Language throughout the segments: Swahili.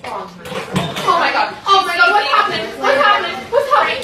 Oh my god. Oh my god, what's happening? What's happening? What's happening?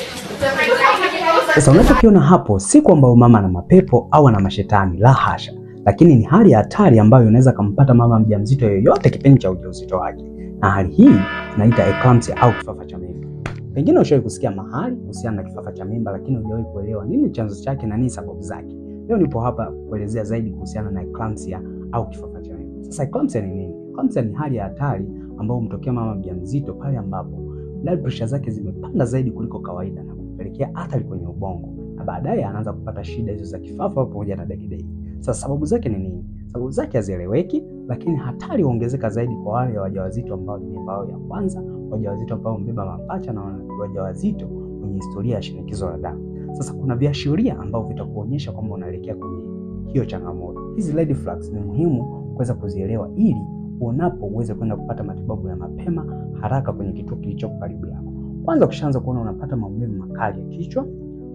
Sasa unachokiona hapo si kwamba mama ana mapepo au ana mashetani, la hasha. Lakini ni hali ya hatari ambayo inaweza kumpata mama mjamzito yoyote kipindi cha ujauzito wake. Na hali hii tunaita eclampsia au kifafa cha mimba. Pengine ushawahi kusikia mahali kuhusiana na kifafa cha mimba, lakini hujawahi kuelewa nini chanzo chake na nini sababu zake. Leo nipo hapa kuelezea zaidi kuhusiana na eclampsia au kifafa cha mimba. Sasa eclampsia ni nini? Eclampsia ni hali ya hatari ambayo humtokea mama mjamzito pale ambapo blood pressure zake zimepanda zaidi kuliko kawaida na kupelekea athari kwenye ubongo, na baadaye anaanza kupata shida hizo za kifafa pamoja na degedege. Sasa sababu zake ni nini? Sababu zake hazieleweki, lakini hatari huongezeka zaidi kwa wale wajawazito ambao ni mimba yao ya kwanza, wajawazito ambao wamebeba mapacha na wajawazito wenye historia ya shinikizo la damu. Sasa kuna viashiria ambavyo vitakuonyesha kwamba unaelekea kwenye hiyo changamoto. Hizi red flags ni muhimu kuweza kuzielewa ili uonapo uweze kwenda kupata matibabu ya mapema haraka kwenye kituo kilicho karibu yako. Kwanza ukishaanza kuona unapata maumivu makali ya kichwa,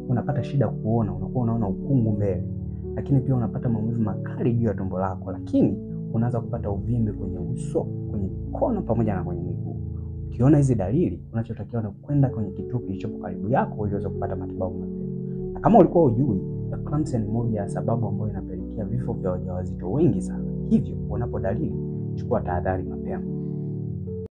unapata shida kuona, unakuwa unaona ukungu mbele, lakini pia unapata maumivu makali juu ya tumbo lako, lakini unaanza kupata uvimbe kwenye uso, kwenye mikono pamoja na kwenye miguu. Ukiona hizi dalili, unachotakiwa ni kwenda kwenye kituo kilicho karibu yako ili uweze kupata matibabu mapema. Na kama ulikuwa hujui, eclampsia ni moja ya sababu ambayo inapelekea vifo vya wajawazito wengi sana. Hivyo unapo dalili, chukua tahadhari mapema.